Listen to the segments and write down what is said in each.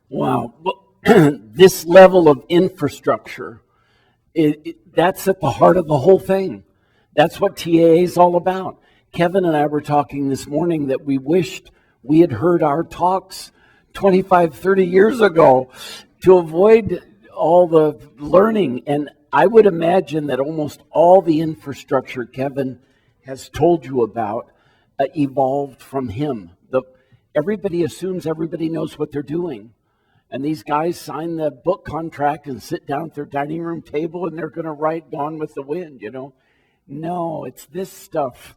Wow. Well, this level of infrastructure, that's at the heart of the whole thing. That's what TAA is all about. Kevin and I were talking this morning that we wished we had heard our talks 25, 30 years ago to avoid all the learning. And I would imagine that almost all the infrastructure Kevin has told you about evolved from him. Everybody assumes everybody knows what they're doing. And these guys sign the book contract and sit down at their dining room table and they're going to write Gone with the Wind, you know. No, it's this stuff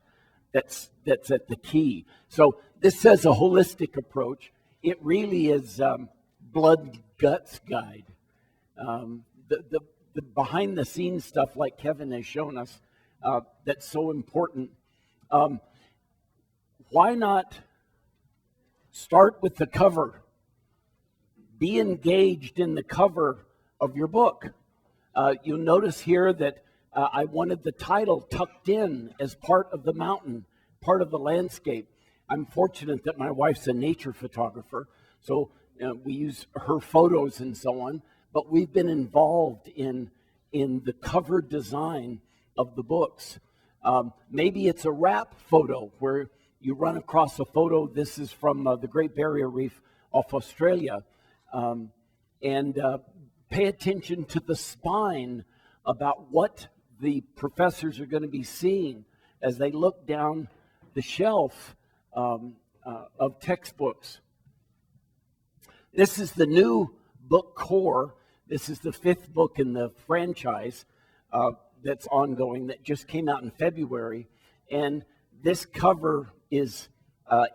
that's at the key. So this says a holistic approach. It really is blood guts guide. The behind the scenes stuff like Kevin has shown us that's so important. Why not start with the cover? Be engaged in the cover of your book. You'll notice here that I wanted the title tucked in as part of the mountain, part of the landscape. I'm fortunate that my wife's a nature photographer, so we use her photos and so on, but we've been involved in the cover design of the books. Maybe it's a wrap photo where you run across a photo. This is from the Great Barrier Reef off Australia. And pay attention to the spine about what the professors are going to be seeing as they look down the shelf of textbooks. This is the new book core. This is the 5th book in the franchise that's ongoing that just came out in February. And this cover is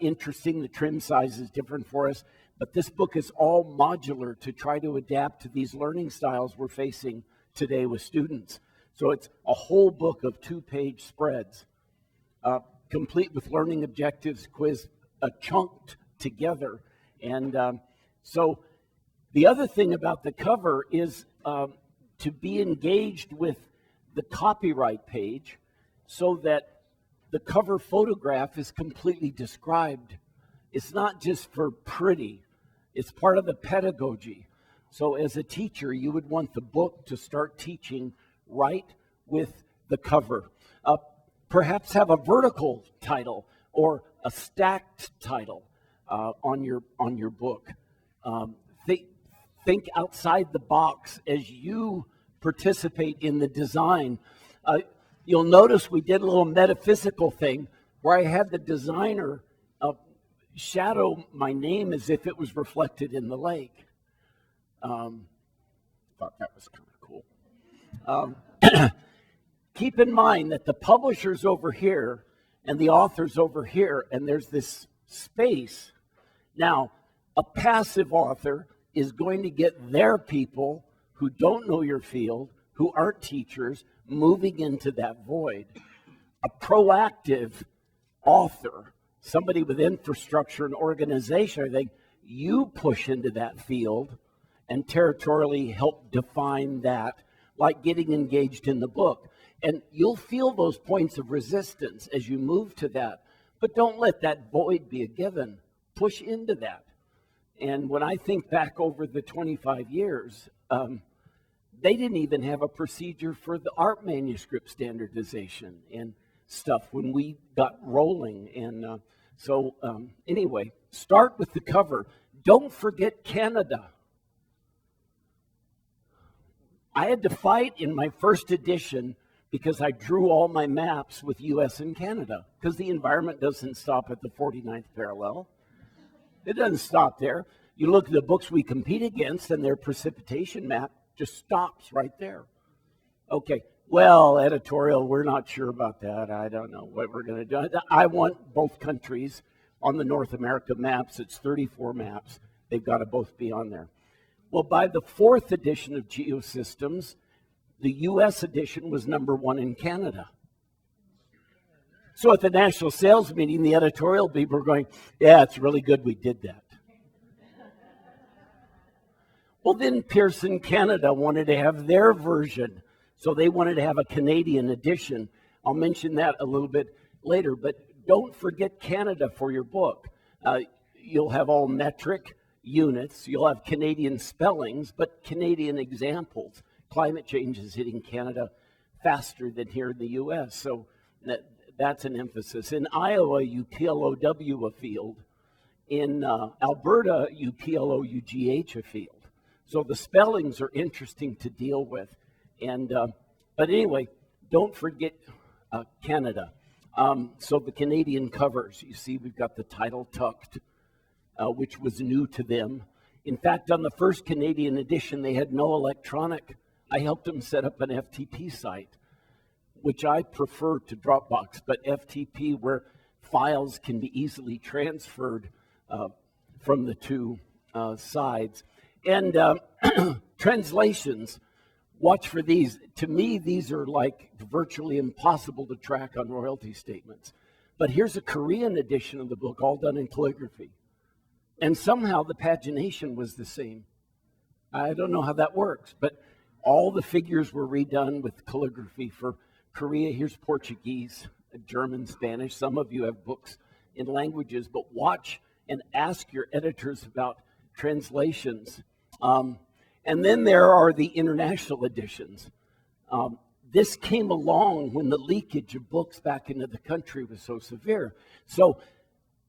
interesting. The trim size is different for us. But this book is all modular to try to adapt to these learning styles we're facing today with students. So it's a whole book of 2-page spreads, complete with learning objectives, quiz, chunked together. And so the other thing about the cover is to be engaged with the copyright page so that the cover photograph is completely described. It's not just for pretty. It's part of the pedagogy. So as a teacher, you would want the book to start teaching right with the cover. Perhaps have a vertical title or a stacked title on your book. Think outside the box as you participate in the design. You'll notice we did a little metaphysical thing where I had the designer shadow my name as if it was reflected in the lake. Thought that was kind of cool. Keep in mind that the publisher's over here and the author's over here, and there's this space. Now, a passive author is going to get their people who don't know your field, who aren't teachers, moving into that void. A proactive author, somebody with infrastructure and organization, I think you push into that field and territorially help define that, like getting engaged in the book. And you'll feel those points of resistance as you move to that. But don't let that void be a given. Push into that. And when I think back over the 25 years, they didn't even have a procedure for the art manuscript standardization and stuff when we got rolling. And so anyway, start with the cover. Don't forget Canada. I had to fight in my first edition because I drew all my maps with US and Canada, because the environment doesn't stop at the 49th parallel. It doesn't stop there. You look at the books we compete against and their precipitation map just stops right there. Okay, well, editorial, we're not sure about that. I don't know what we're going to do. I want both countries on the North America maps. It's 34 maps. They've got to both be on there. Well, by the 4th edition of Geosystems, the US edition was #1 in Canada. So at the national sales meeting, the editorial people were going, yeah, it's really good we did that. Well, then Pearson Canada wanted to have their version. So they wanted to have a Canadian edition. I'll mention that a little bit later, but don't forget Canada for your book. You'll have all metric. units. You'll have Canadian spellings, but Canadian examples. Climate change is hitting Canada faster than here in the U.S., so that's an emphasis. In Iowa, you PLOW a field. In Alberta, you PLOUGH a field. So the spellings are interesting to deal with. And but anyway, don't forget Canada. So the Canadian covers, you see we've got the title tucked, which was new to them. In fact, on the first Canadian edition, they had no electronic. I helped them set up an FTP site, which I prefer to Dropbox, but FTP where files can be easily transferred from the two sides. And translations, watch for these. To me, these are like virtually impossible to track on royalty statements. But here's a Korean edition of the book, all done in calligraphy. And somehow the pagination was the same. I don't know how that works, but all the figures were redone with calligraphy for Korea. Here's Portuguese, German, Spanish. Some of you have books in languages, but watch and ask your editors about translations. And then there are the international editions. This came along when the leakage of books back into the country was so severe. So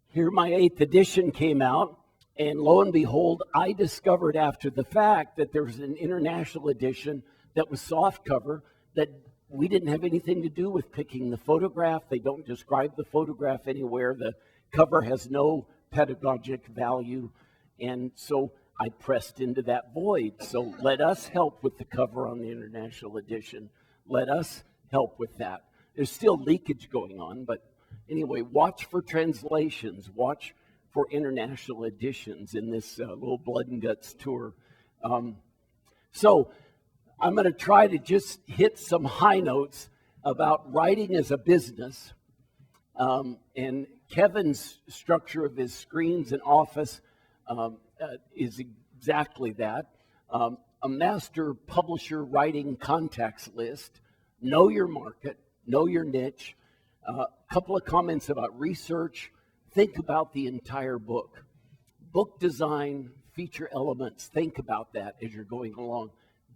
here my 8th edition came out, and lo and behold, I discovered after the fact that there was an international edition that was softcover that we didn't have anything to do with picking the photograph. They don't describe the photograph anywhere. The cover has no pedagogic value. And so I pressed into that void. So let us help with the cover on the international edition. Let us help with that. There's still leakage going on, but anyway, watch for translations. Watch for international editions in this little Blood and Guts tour. So I'm going to try to just hit some high notes about writing as a business. And Kevin's structure of his screens and office is exactly that. A master publisher writing contacts list, know your market, know your niche. A couple of comments about research. Think about the entire book. Book design, feature elements, think about that as you're going along.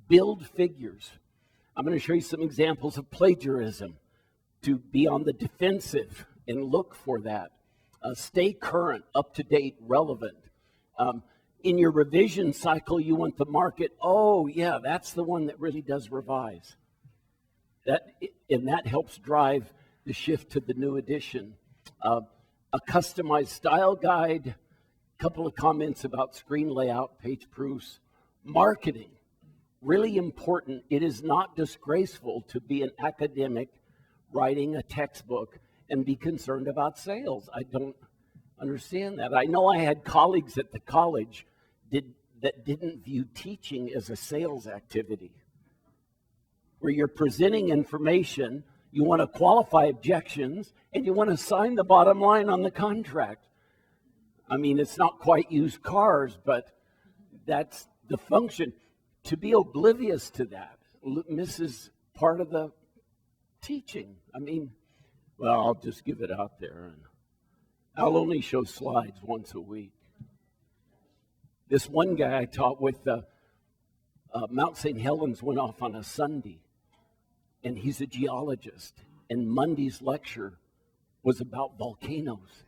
Build figures. I'm going to show you some examples of plagiarism to be on the defensive and look for that. Stay current, up to date, relevant. In your revision cycle, you want the market, oh yeah, that's the one that really does revise. And that helps drive the shift to the new edition. A customized style guide, a couple of comments about screen layout, page proofs. Marketing, really important. It is not disgraceful to be an academic writing a textbook and be concerned about sales. I don't understand that. I know I had colleagues at the college that didn't view teaching as a sales activity, where you're presenting information, you want to qualify objections, and you want to sign the bottom line on the contract. I mean, it's not quite used cars, but that's the function. To be oblivious to that misses part of the teaching. I mean, well, I'll just give it out there, and I'll only show slides once a week. This one guy I taught with, Mount St. Helens went off on a Sunday, and he's a geologist, and Monday's lecture was about volcanoes.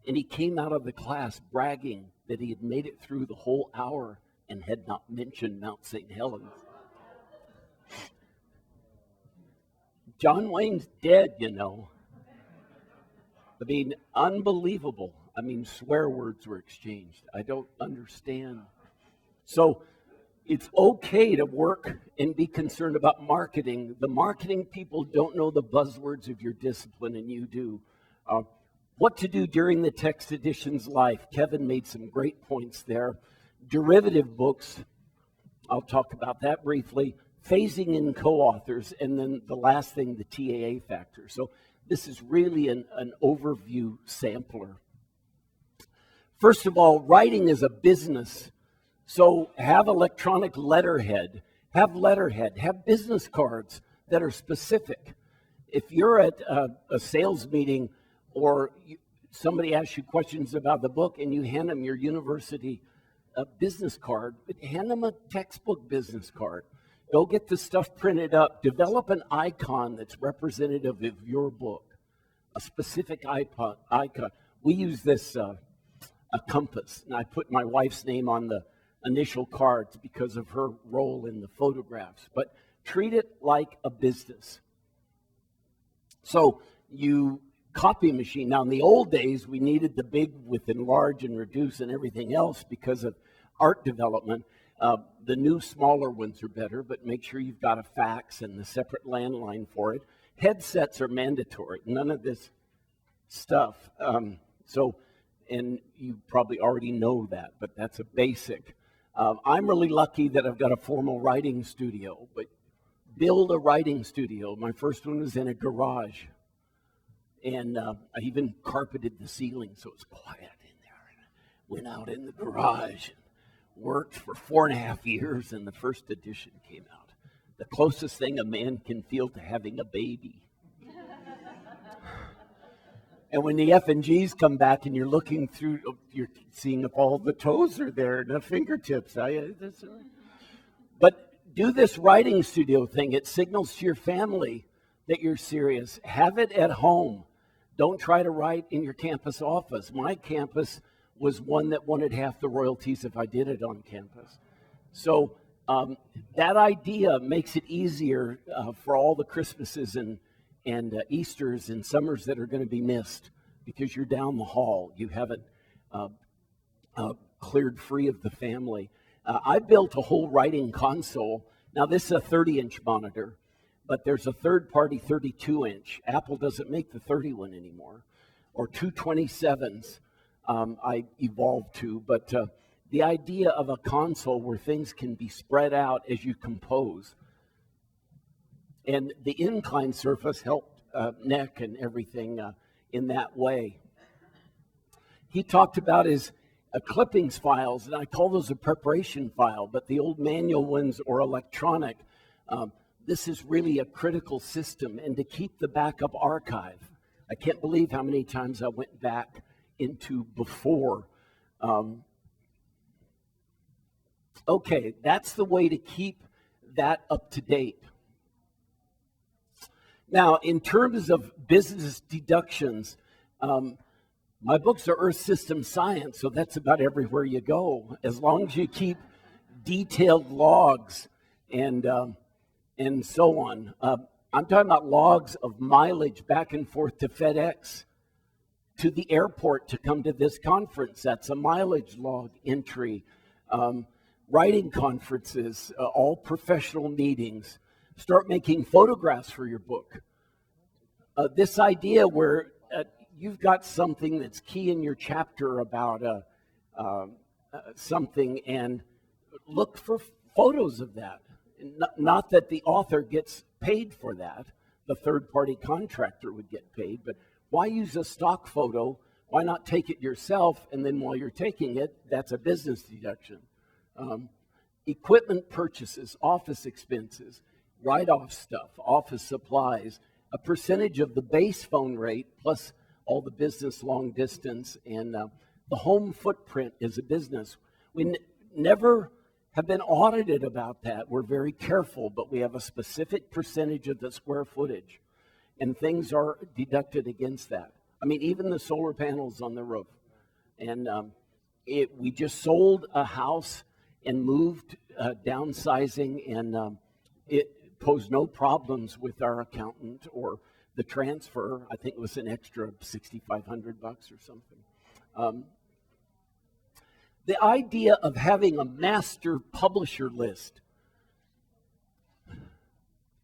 And he came out of the class bragging that he had made it through the whole hour and had not mentioned Mount St. Helens. John Wayne's dead, you know. I mean, unbelievable. I mean, swear words were exchanged. I don't understand. So it's okay to work and be concerned about marketing. The marketing people don't know the buzzwords of your discipline, and you do. What to do during the text edition's life. Kevin made some great points there. Derivative books, I'll talk about that briefly. Phasing in co-authors, and then the last thing, the TAA factor. So this is really an overview sampler. First of all, writing is a business. So have electronic letterhead, have business cards that are specific. If you're at a sales meeting or somebody asks you questions about the book and you hand them your university a business card, but hand them a textbook business card. Go get the stuff printed up. Develop an icon that's representative of your book, a specific icon. We use this a compass, and I put my wife's name on the initial cards because of her role in the photographs. But treat it like a business. So you copy machine. Now, in the old days, we needed the big with enlarge and reduce and everything else because of art development. The new smaller ones are better, but make sure you've got a fax and the separate landline for it. Headsets are mandatory. None of this stuff. And you probably already know that, but that's a basic. I'm really lucky that I've got a formal writing studio, but build a writing studio. My first one was in a garage. And I even carpeted the ceiling so it's quiet in there. And I went out in the garage and worked for 4.5 years, and the first edition came out. The closest thing a man can feel to having a baby. And when the F and G's come back and you're looking through, you're seeing if all the toes are there and the fingertips. But do this writing studio thing. It signals to your family that you're serious. Have it at home. Don't try to write in your campus office. My campus was one that wanted half the royalties if I did it on campus. So that idea makes it easier for all the Christmases and Easters and summers that are going to be missed because you're down the hall. You haven't cleared free of the family. I built a whole writing console. Now, this is a 30-inch monitor, but there's a third-party 32-inch. Apple doesn't make the 31 anymore, or 227s I evolved to. But the idea of a console where things can be spread out as you compose. And the incline surface helped neck and everything in that way. He talked about his clippings files, and I call those a preparation file, but the old manual ones or electronic. This is really a critical system, and to keep the backup archive. I can't believe how many times I went back into before. Okay, that's the way to keep that up to date. Now, in terms of business deductions, my books are Earth System Science, so that's about everywhere you go. As long as you keep detailed logs and so on. I'm talking about logs of mileage back and forth to FedEx, to the airport to come to this conference. That's a mileage log entry. Writing conferences, all professional meetings. Start making photographs for your book. This idea where you've got something that's key in your chapter about something, and look for photos of that. Not that the author gets paid for that. The third-party contractor would get paid, but why use a stock photo? Why not take it yourself, and then while you're taking it, that's a business deduction. Equipment purchases, office expenses, write-off stuff, office supplies, a percentage of the base phone rate plus all the business long distance, and the home footprint is a business. We never have been audited about that. We're very careful, but we have a specific percentage of the square footage, and things are deducted against that. I mean, even the solar panels on the roof. And we just sold a house and moved, downsizing, and it posed no problems with our accountant or the transfer. I think it was an extra $6,500 or something. The idea of having a master publisher list.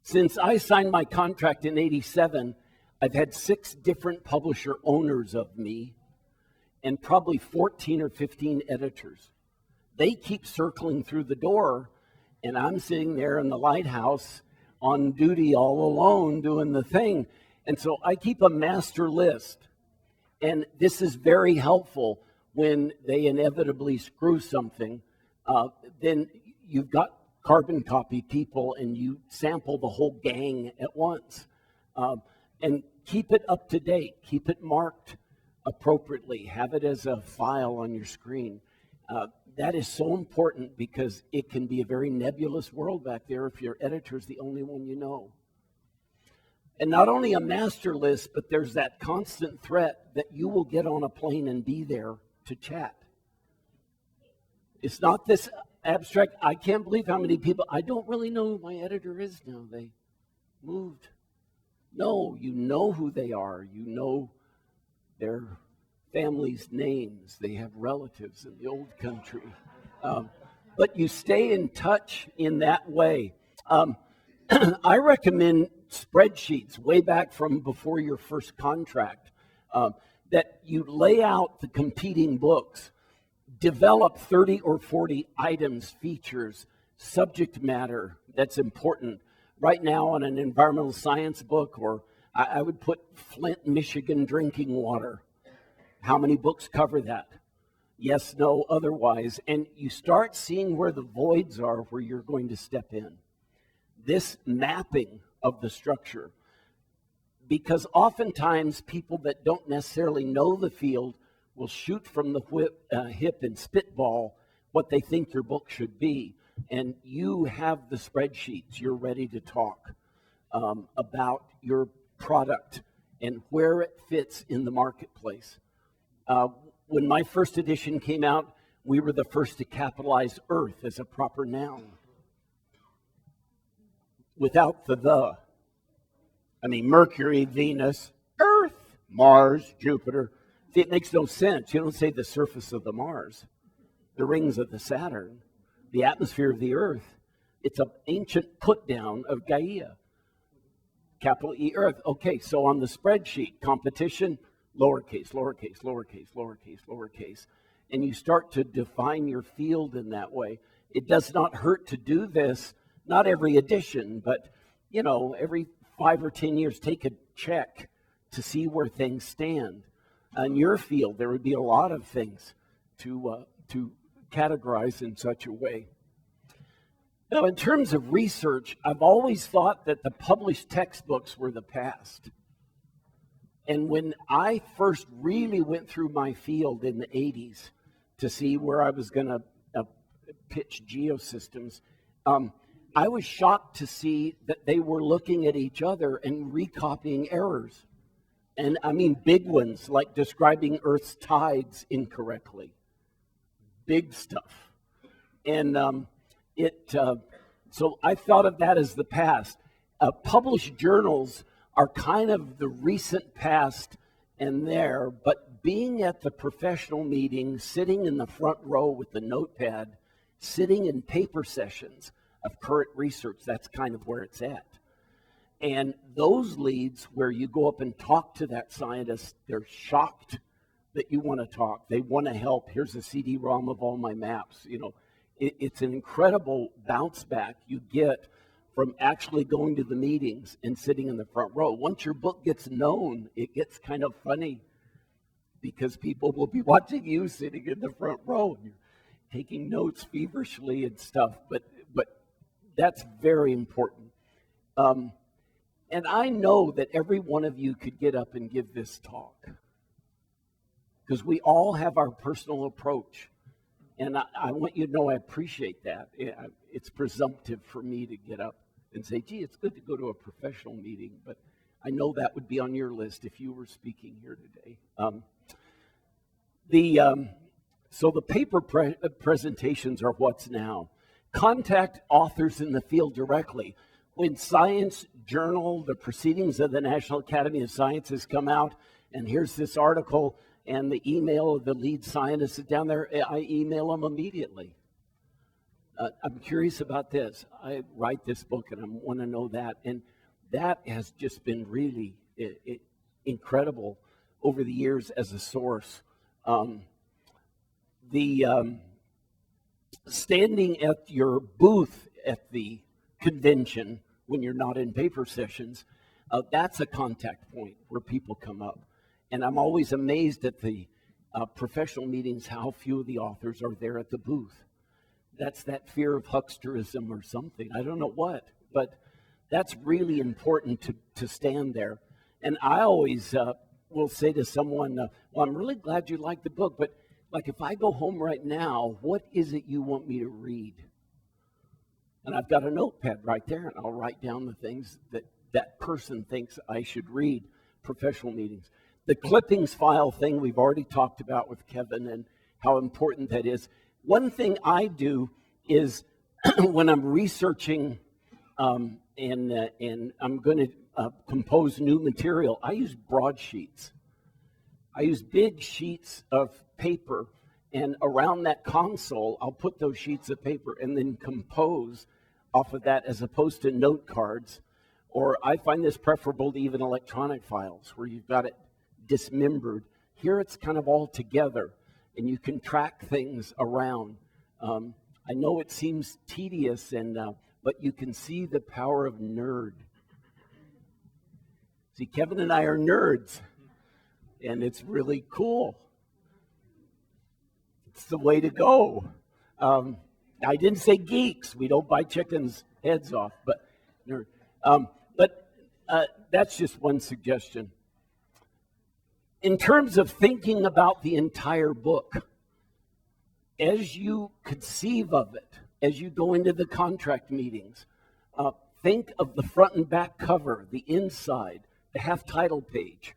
Since I signed my contract in '87, I've had 6 different publisher owners of me and probably 14 or 15 editors. They keep circling through the door, and I'm sitting there in the lighthouse on duty all alone doing the thing. And so I keep a master list. And this is very helpful when they inevitably screw something. Then you've got carbon copy people and you sample the whole gang at once. And keep it up to date. Keep it marked appropriately. Have it as a file on your screen. that is so important because it can be a very nebulous world back there if your editor's the only one you know. And not only a master list, but there's that constant threat that you will get on a plane and be there to chat. It's not this abstract, I can't believe how many people, I don't really know who my editor is now. They moved. No, you know who they are. You know their family's names. They have relatives in the old country. But you stay in touch in that way. I recommend spreadsheets way back from before your first contract, that you lay out the competing books, develop 30 or 40 items, features, subject matter that's important. Right now on an environmental science book, or I would put Flint, Michigan drinking water. How many books cover that? Yes, no, otherwise. And you start seeing where the voids are where you're going to step in. This mapping of the structure, because oftentimes people that don't necessarily know the field will shoot from the hip and spitball what they think your book should be. And you have the spreadsheets. You're ready to talk about your product and where it fits in the marketplace. When my first edition came out, we were the first to capitalize Earth as a proper noun. Without the. I mean, Mercury, Venus, Earth, Mars, Jupiter. See, it makes no sense. You don't say the surface of the Mars, the rings of the Saturn, the atmosphere of the Earth. It's an ancient put down of Gaia. Capital E, Earth. Okay, so on the spreadsheet, competition, lowercase, lowercase, lowercase, lowercase, lowercase. And you start to define your field in that way. It does not hurt to do this, not every edition, but, every 5 or 10 years, take a check to see where things stand. In your field, there would be a lot of things to categorize in such a way. Now, in terms of research, I've always thought that the published textbooks were the past. And when I first really went through my field in the 80s to see where I was going to pitch geosystems, I was shocked to see that they were looking at each other and recopying errors. And I mean big ones, like describing Earth's tides incorrectly. Big stuff. And so I thought of that as the past. Published journals are kind of the recent past and there, but being at the professional meeting, sitting in the front row with the notepad, sitting in paper sessions of current research, that's kind of where it's at. And those leads where you go up and talk to that scientist, they're shocked that you want to talk. They want to help. Here's a CD-ROM of all my maps. It's an incredible bounce back you get from actually going to the meetings and sitting in the front row. Once your book gets known, it gets kind of funny because people will be watching you sitting in the front row. You're taking notes feverishly and stuff, but that's very important. And I know that every one of you could get up and give this talk because we all have our personal approach. And I want you to know I appreciate that. It's presumptive for me to get up and say, gee, it's good to go to a professional meeting, but I know that would be on your list if you were speaking here today. So the paper presentations are what's now. Contact authors in the field directly. When Science Journal, the Proceedings of the National Academy of Sciences come out, and here's this article, and the email of the lead scientist is down there, I email them immediately. I'm curious about this. I write this book, and I want to know that. And that has just been really incredible over the years as a source. Standing at your booth at the convention when you're not in paper sessions, that's a contact point where people come up. And I'm always amazed at the professional meetings how few of the authors are there at the booth. That's that fear of hucksterism or something. I don't know what, but that's really important to stand there. And I always will say to someone, well, I'm really glad you like the book, but Like if I go home right now, what is it you want me to read? And I've got a notepad right there, and I'll write down the things that that person thinks I should read. Professional meetings. The clippings file thing we've already talked about with Kevin and how important that is. One thing I do is when I'm researching and I'm going to compose new material, I use broadsheets. I use big sheets of paper, and around that console, I'll put those sheets of paper and then compose off of that as opposed to note cards. Or I find this preferable to even electronic files where you've got it dismembered. Here it's kind of all together, and you can track things around. I know it seems tedious, but you can see the power of nerd. See, Kevin and I are nerds, and it's really cool. It's the way to go. I didn't say geeks. We don't buy chickens' heads off, but nerd. That's just one suggestion. In terms of thinking about the entire book, as you conceive of it, as you go into the contract meetings, think of the front and back cover, the inside, the half title page,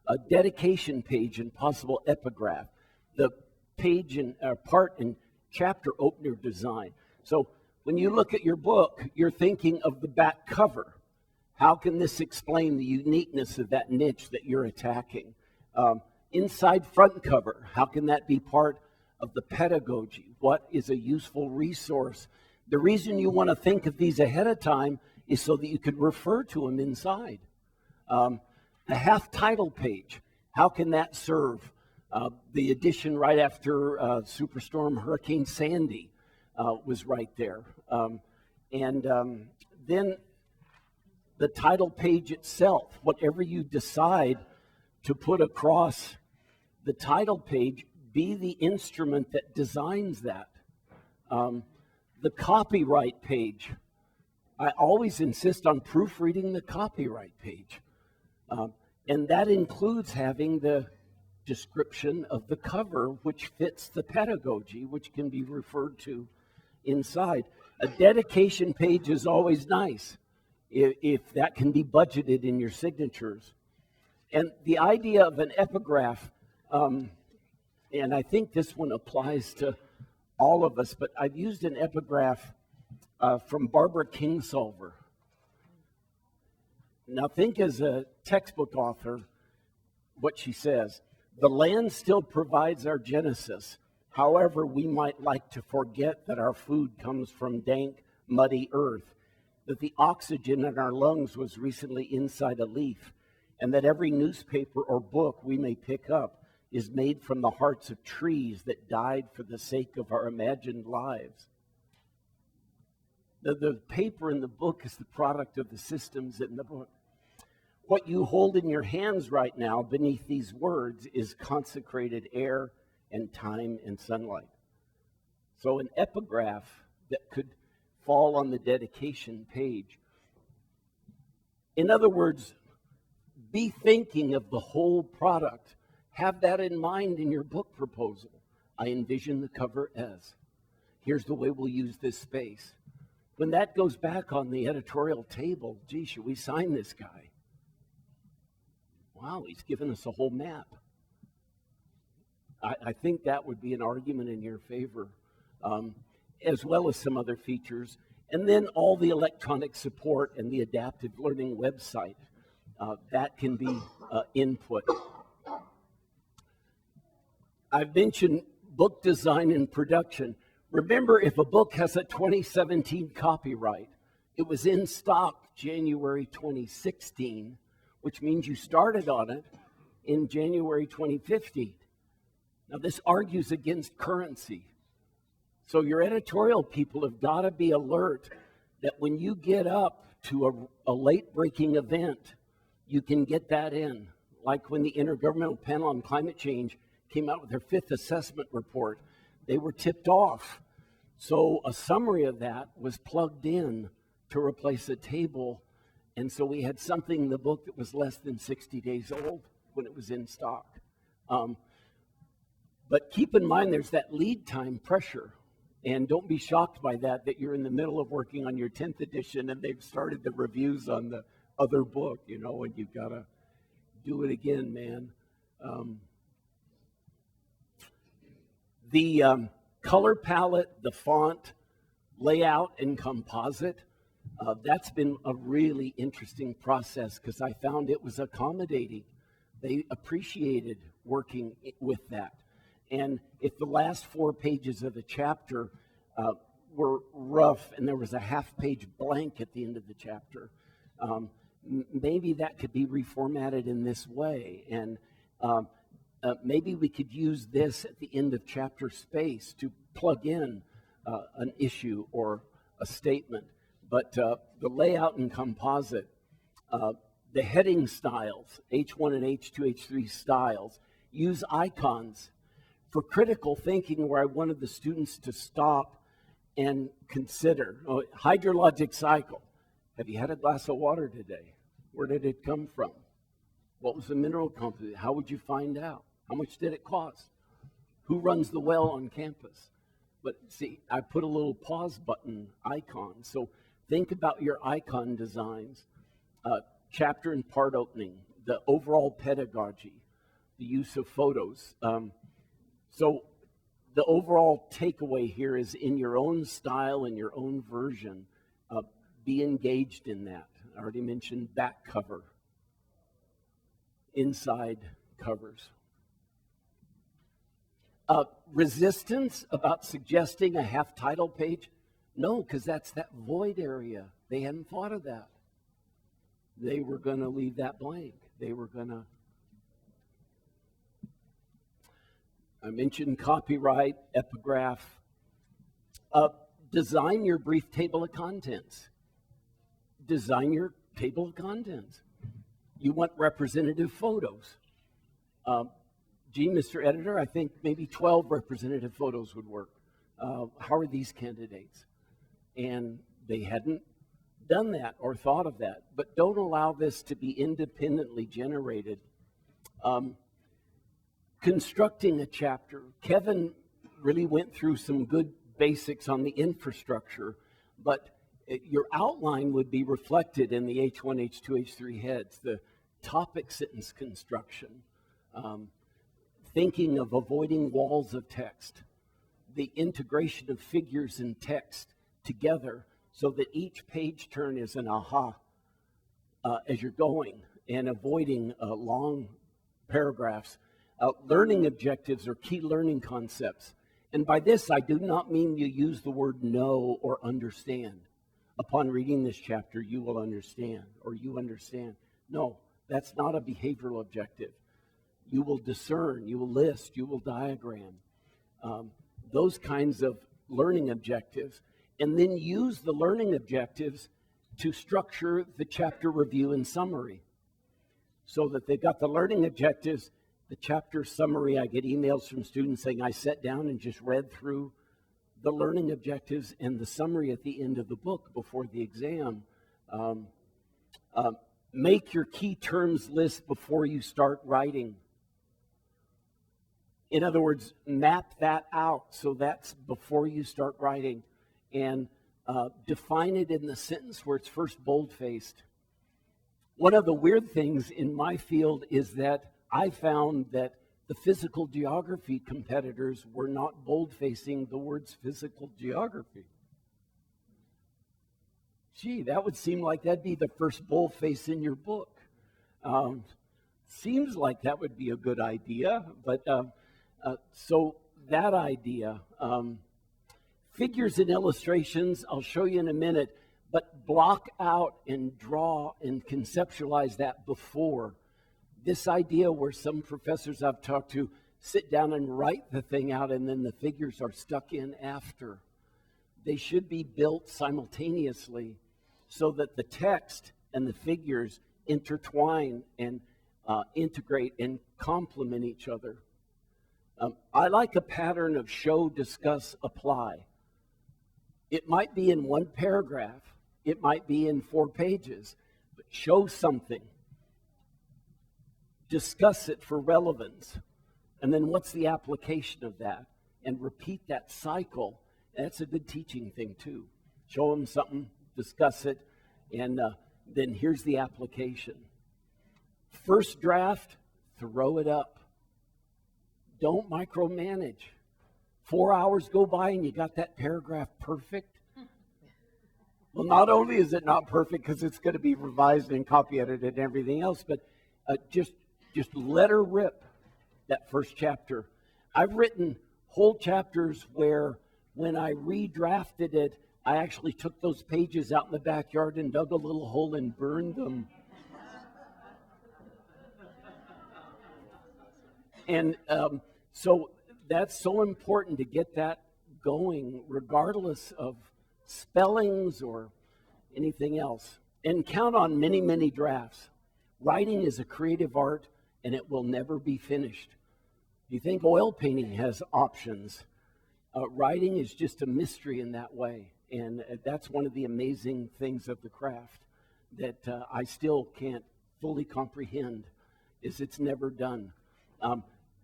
a dedication page and possible epigraph, the page and part and chapter opener design. So when you look at your book, you're thinking of the back cover. How can this explain the uniqueness of that niche that you're attacking? Inside front cover, how can that be part of the pedagogy? What is a useful resource? The reason you want to think of these ahead of time is so that you can refer to them inside. The half title page, how can that serve? The edition right after Superstorm Hurricane Sandy was right there. Then the title page itself, whatever you decide to put across the title page, be the instrument that designs that. The copyright page, I always insist on proofreading the copyright page. And that includes having the description of the cover, which fits the pedagogy, which can be referred to inside. A dedication page is always nice if that can be budgeted in your signatures. And the idea of an epigraph, and I think this one applies to all of us, but I've used an epigraph from Barbara Kingsolver. Now think as a textbook author what she says. The land still provides our genesis. However, we might like to forget that our food comes from dank, muddy earth, that the oxygen in our lungs was recently inside a leaf, and that every newspaper or book we may pick up is made from the hearts of trees that died for the sake of our imagined lives. The paper in the book is the product of the systems in the book. What you hold in your hands right now beneath these words is consecrated air and time and sunlight. So an epigraph that could fall on the dedication page. In other words, be thinking of the whole product. Have that in mind in your book proposal. I envision the cover as, here's the way we'll use this space. When that goes back on the editorial table, gee, should we sign this guy? Wow, he's given us a whole map. I think that would be an argument in your favor, as well as some other features. And then all the electronic support and the adaptive learning website, that can be input. I've mentioned book design and production. Remember, if a book has a 2017 copyright, it was in stock January 2016, which means you started on it in January 2015. Now, this argues against currency. So your editorial people have got to be alert that when you get up to a late-breaking event, you can get that in. Like when the Intergovernmental Panel on Climate Change came out with their 5th assessment report, they were tipped off. So a summary of that was plugged in to replace a table. And so we had something in the book that was less than 60 days old when it was in stock. But keep in mind there's that lead time pressure. And don't be shocked by that you're in the middle of working on your 10th edition and they've started the reviews on the other book, and you've got to do it again, man. The color palette, the font, layout, and composite, that's been a really interesting process because I found it was accommodating. They appreciated working with that. And if the last 4 pages of the chapter were rough and there was a half-page blank at the end of the chapter, maybe that could be reformatted in this way. And maybe we could use this at the end of chapter space to plug in an issue or a statement. But the layout and composite, the heading styles, H1 and H2, H3 styles, use icons for critical thinking where I wanted the students to stop and consider. Hydrologic cycle. Have you had a glass of water today? Where did it come from? What was the mineral composition? How would you find out? How much did it cost? Who runs the well on campus? But see, I put a little pause button icon. So think about your icon designs. Chapter and part opening, the overall pedagogy, the use of photos. So the overall takeaway here is in your own style and your own version, be engaged in that. I already mentioned back cover, inside covers. Resistance about suggesting a half title page? No, because that's that void area. They hadn't thought of that. They were going to leave that blank. They were going to... I mentioned copyright, epigraph. Design your brief table of contents. Design your table of contents. You want representative photos. Gee, Mr. Editor, I think maybe 12 representative photos would work. How are these candidates? And they hadn't done that or thought of that. But don't allow this to be independently generated. Constructing a chapter. Kevin really went through some good basics on the infrastructure, but your outline would be reflected in the H1, H2, H3 heads, the topic sentence construction, thinking of avoiding walls of text, the integration of figures and text together so that each page turn is an aha as you're going, and avoiding long paragraphs. Learning objectives are key learning concepts. And by this, I do not mean you use the word know or understand. Upon reading this chapter, you will understand, or you understand. No, that's not a behavioral objective. You will discern, you will list, you will diagram. Those kinds of learning objectives. And then use the learning objectives to structure the chapter review and summary. So that they've got the learning objectives, the chapter summary. I get emails from students saying, I sat down and just read through the learning objectives and the summary at the end of the book before the exam. Make your key terms list before you start writing. In other words, map that out so that's before you start writing. And define it in the sentence where it's first bold-faced. One of the weird things in my field is that I found that the physical geography competitors were not bold-facing the words physical geography. Gee, that would seem like that'd be the first boldface in your book. Seems like that would be a good idea, but so that idea, figures and illustrations, I'll show you in a minute, but block out and draw and conceptualize that before. This idea where some professors I've talked to sit down and write the thing out and then the figures are stuck in after. They should be built simultaneously so that the text and the figures intertwine and integrate and complement each other. I like a pattern of show, discuss, apply. It might be in one paragraph. It might be in 4 pages. But show something. Discuss it for relevance. And then what's the application of that? And repeat that cycle. That's a good teaching thing too. Show them something, discuss it, and then here's the application. First draft, throw it up. Don't micromanage. 4 hours go by and you got that paragraph perfect. Well, not only is it not perfect because it's going to be revised and copy edited and everything else, but just let her rip that first chapter. I've written whole chapters where when I redrafted it, I actually took those pages out in the backyard and dug a little hole and burned them. And so that's so important to get that going, regardless of spellings or anything else. And count on many, many drafts. Writing is a creative art, and it will never be finished. You think oil painting has options. Writing is just a mystery in that way. And that's one of the amazing things of the craft that I still can't fully comprehend, is it's never done.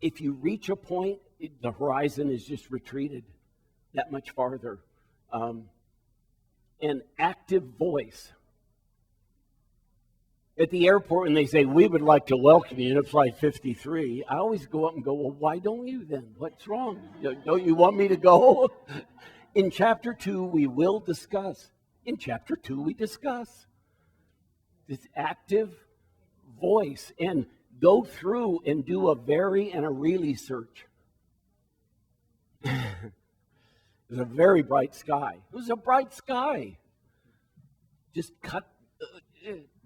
If you reach a point, the horizon is just retreated that much farther. An active voice. At the airport, when they say, we would like to welcome you to Flight 53, I always go up and go, well, why don't you then? What's wrong? Don't you want me to go? In chapter 2, we will discuss. In chapter 2, we discuss. This active voice. And go through and do a very and a really search. It was a very bright sky. It was a bright sky. Just cut.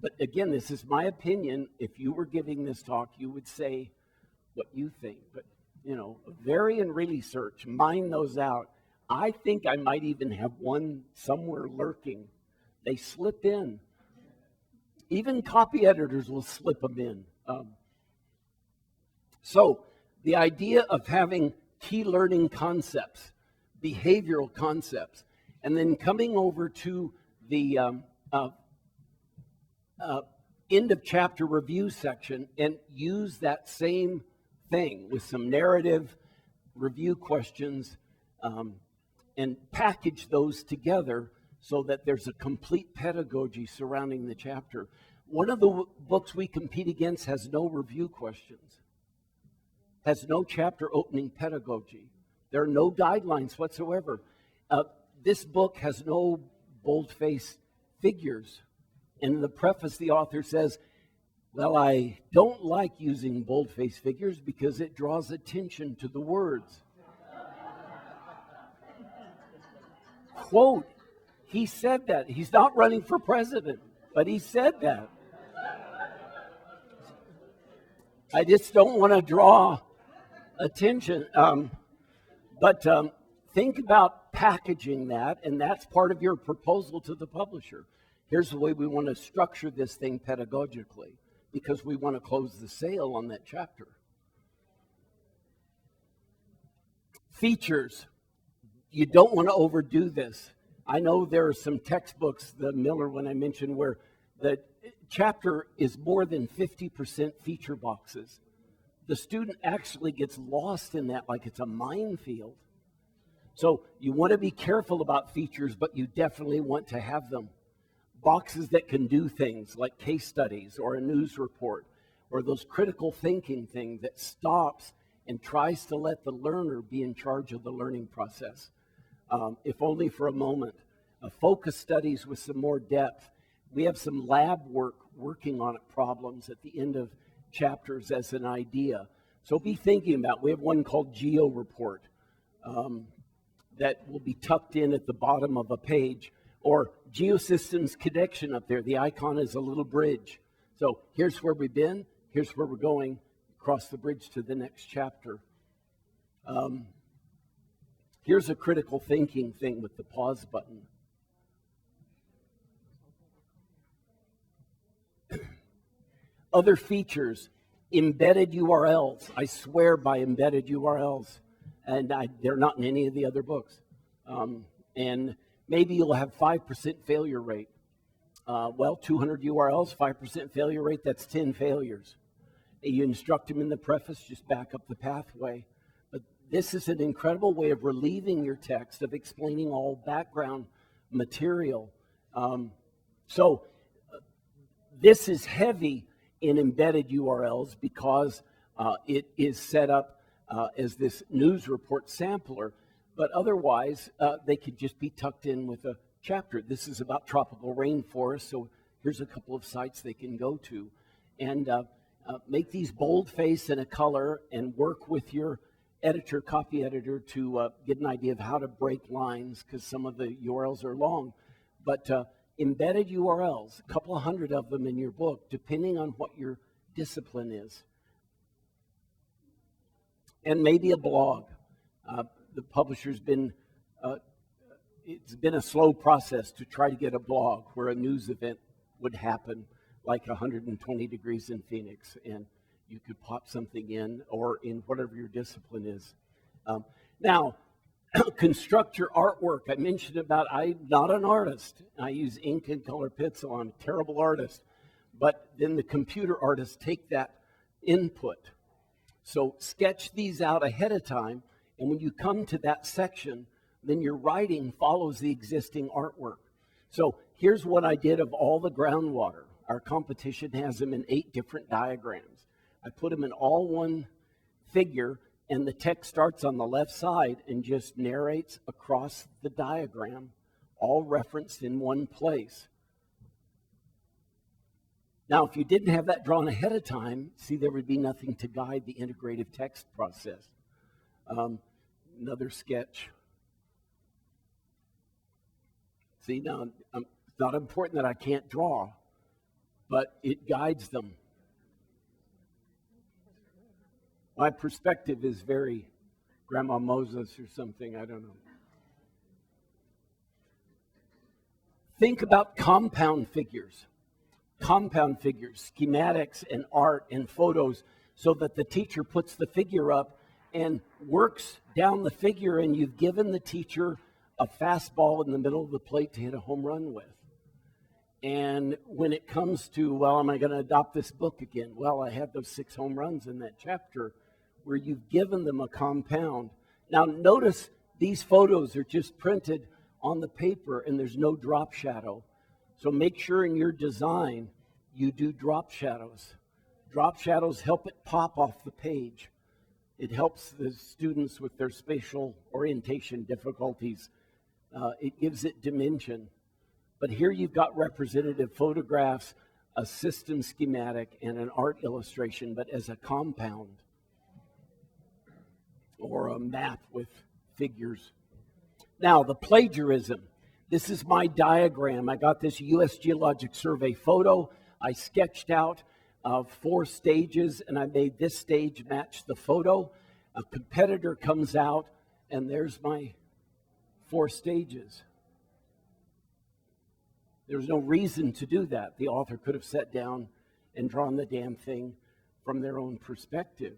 But again, this is my opinion. If you were giving this talk, you would say what you think. But, a very and really search. Mine those out. I think I might even have one somewhere lurking. They slip in. Even copy editors will slip them in. So the idea of having key learning concepts, behavioral concepts, and then coming over to the end of chapter review section and use that same thing with some narrative review questions and package those together so that there's a complete pedagogy surrounding the chapter. One of the books we compete against has no review questions, has no chapter opening pedagogy. There are no guidelines whatsoever. This book has no boldface figures. In the preface, the author says, well, I don't like using boldface figures because it draws attention to the words. Quote, he said that. He's not running for president, but he said that. I just don't want to draw attention. But think about packaging that, and that's part of your proposal to the publisher. Here's the way we want to structure this thing pedagogically, because we want to close the sale on that chapter. Features. You don't want to overdo this. I know there are some textbooks, the Miller one I mentioned, where the chapter is more than 50% feature boxes. The student actually gets lost in that like it's a minefield. So you want to be careful about features, but you definitely want to have them. Boxes that can do things like case studies or a news report or those critical thinking thing that stops and tries to let the learner be in charge of the learning process, if only for a moment. Focus studies with some more depth. We have some lab working on it problems at the end of chapters as an idea. So be thinking about, we have one called Geo Report that will be tucked in at the bottom of a page, or Geosystems Connection up there. The icon is a little bridge. So here's where we've been, here's where we're going, across the bridge to the next chapter. Here's a critical thinking thing with the pause button. Other features, embedded URLs. I swear by embedded URLs. And they're not in any of the other books. And maybe you'll have 5% failure rate. 200 URLs, 5% failure rate, that's 10 failures. You instruct them in the preface, just back up the pathway. But this is an incredible way of relieving your text, of explaining all background material. So this is heavy in embedded URLs because it is set up as this news report sampler, but otherwise they could just be tucked in with a chapter. This is about tropical rainforest, so here's a couple of sites they can go to. And make these boldface and a color, and work with your editor, copy editor, to get an idea of how to break lines, because some of the URLs are long. But embedded URLs, a couple of hundred of them in your book, depending on what your discipline is. And maybe a blog. The publisher's been, it's been a slow process to try to get a blog where a news event would happen, like 120 degrees in Phoenix, and you could pop something in, or in whatever your discipline is. Now, construct your artwork. I mentioned about, I'm not an artist. I use ink and color pencil. I'm a terrible artist. But then the computer artists take that input. So sketch these out ahead of time, and when you come to that section, then your writing follows the existing artwork. So here's what I did of all the groundwater. Our competition has them in 8 different diagrams. I put them in all one figure, and the text starts on the left side and just narrates across the diagram, all referenced in one place. Now, if you didn't have that drawn ahead of time, see, there would be nothing to guide the integrative text process. Another sketch. See, now, it's not important that I can't draw, but it guides them. My perspective is very Grandma Moses or something, I don't know. Think about compound figures, schematics and art and photos, so that the teacher puts the figure up and works down the figure, and you've given the teacher a fastball in the middle of the plate to hit a home run with. And when it comes to, well, am I going to adopt this book again? Well, I had those 6 home runs in that chapter where you've given them a compound. Now, notice these photos are just printed on the paper and there's no drop shadow. So make sure in your design you do drop shadows. Drop shadows help it pop off the page. It helps the students with their spatial orientation difficulties. It gives it dimension. But here you've got representative photographs, a system schematic, and an art illustration, but as a compound or a map with figures. Now, the plagiarism. This is my diagram. I got this U.S. Geologic Survey photo. I sketched out 4 stages, and I made this stage match the photo. A competitor comes out, and there's my 4 stages. There's no reason to do that. The author could have sat down and drawn the damn thing from their own perspective.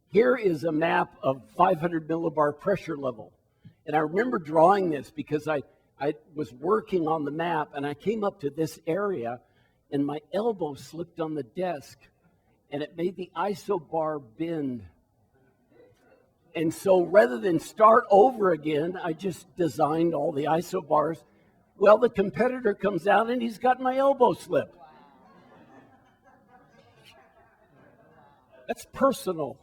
Here is a map of 500 millibar pressure level. And I remember drawing this because I was working on the map, and I came up to this area, and my elbow slipped on the desk, and it made the ISO bar bend. And so rather than start over again, I just designed all the ISO bars. Well, the competitor comes out and he's got my elbow slip. That's personal.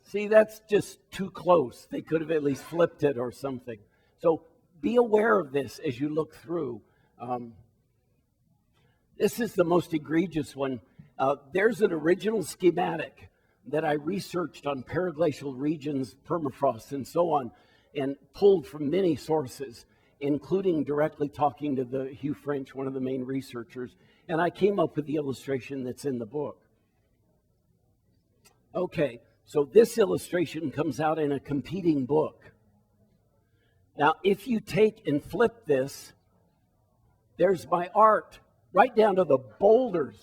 See, that's just too close. They could have at least flipped it or something. So be aware of this as you look through. This is the most egregious one. There's an original schematic that I researched on paraglacial regions, permafrost, and so on, and pulled from many sources, including directly talking to the Hugh French, one of the main researchers, and I came up with the illustration that's in the book. Okay, so this illustration comes out in a competing book. Now, if you take and flip this, there's my art, right down to the boulders,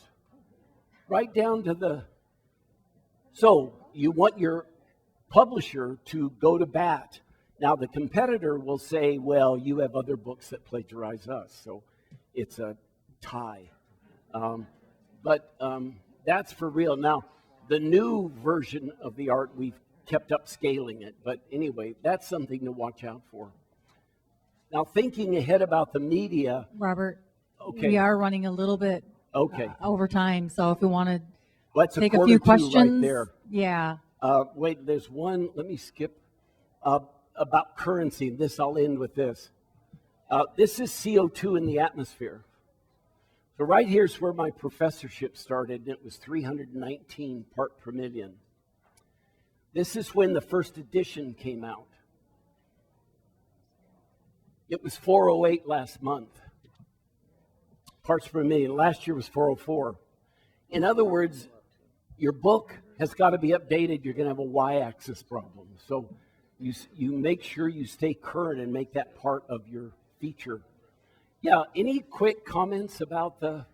right down to the... So you want your publisher to go to bat. Now, the competitor will say, well, you have other books that plagiarize us, so it's a tie. But that's for real. Now, the new version of the art, we've kept up scaling it. But anyway, that's something to watch out for. Now, thinking ahead about the media. Robert, Okay. we are running a little bit over time, so if we want to take a few questions. Right there. Yeah. Wait, there's one. Let me skip about currency. This, I'll end with this. This is CO2 in the atmosphere. So right here's where my professorship started, and it was 319 part per million. This is when the first edition came out. It was 408 last month, parts per million. Last year was 404. In other words, your book has got to be updated. You're going to have a y-axis problem. So you make sure you stay current and make that part of your feature. Yeah, any quick comments about the...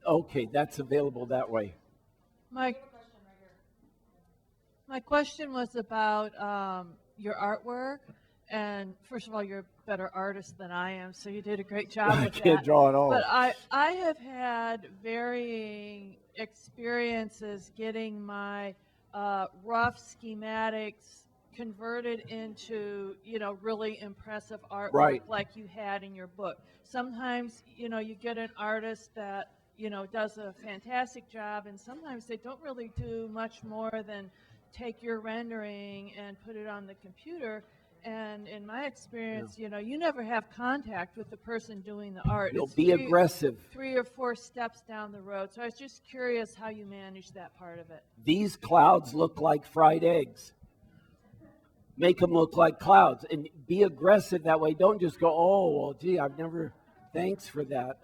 Okay, that's available that way. My question was about your artwork. And first of all, you're a better artist than I am, so you did a great job with that. I can't draw at all. But I have had varying experiences getting my rough schematics converted into, really impressive artwork like you had in your book. Sometimes, you get an artist that, does a fantastic job, and sometimes they don't really do much more than take your rendering and put it on the computer. And in my experience, you never have contact with the person doing the art. You'll be aggressive. 3 or 4 steps down the road. So I was just curious how you manage that part of it. These clouds look like fried eggs. Make them look like clouds. And be aggressive that way. Don't just go, oh, well, gee, I've never, thanks for that.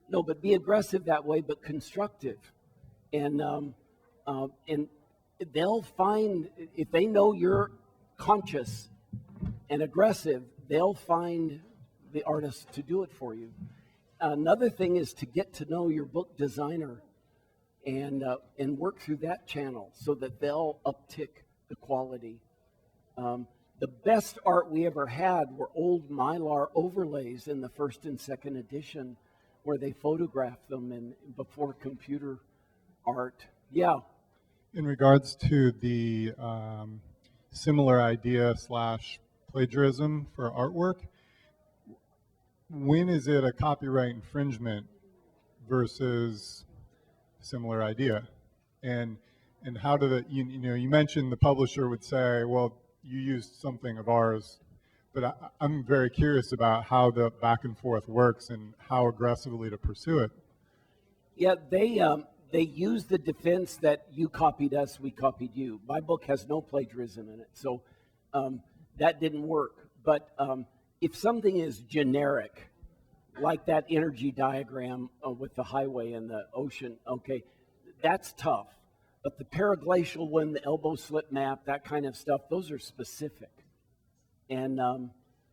No, but be aggressive that way, but constructive. And they'll find, if they know you're conscious and aggressive, they'll find the artist to do it for you. Another thing is to get to know your book designer and work through that channel so that they'll uptick the quality. The best art we ever had were old Mylar overlays in the first and second edition where they photographed them before computer art. Yeah. In regards to the similar idea / plagiarism for artwork, when is it a copyright infringement versus similar idea? And how do you mentioned the publisher would say, well, you used something of ours, but I'm very curious about how the back and forth works and how aggressively to pursue it. Yeah, they use the defense that you copied us, we copied you. My book has no plagiarism in it, so that didn't work. But if something is generic, like that energy diagram with the highway and the ocean, okay, that's tough. But the paraglacial one, the elbow slip map, that kind of stuff, those are specific. And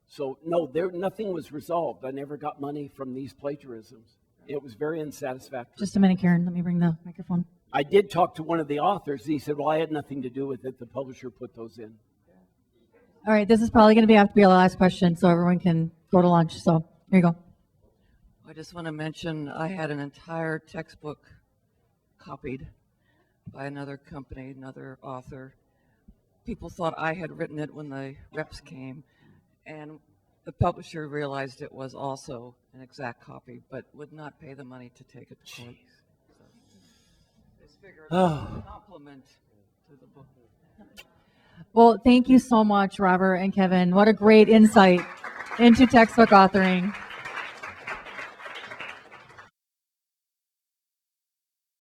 so, no, nothing was resolved. I never got money from these plagiarisms. It was very unsatisfactory. Just a minute, Karen. Let me bring the microphone. I did talk to one of the authors. He said, well, I had nothing to do with it. The publisher put those in. All right, this is probably going to have to be our last question so everyone can go to lunch. So here you go. I just want to mention I had an entire textbook copied by another company, another author. People thought I had written it when the reps came, and the publisher realized it was also an exact copy, but would not pay the money to take it to court. So it's figured a compliment to the book. Well, thank you so much, Robert and Kevin. What a great insight into textbook authoring.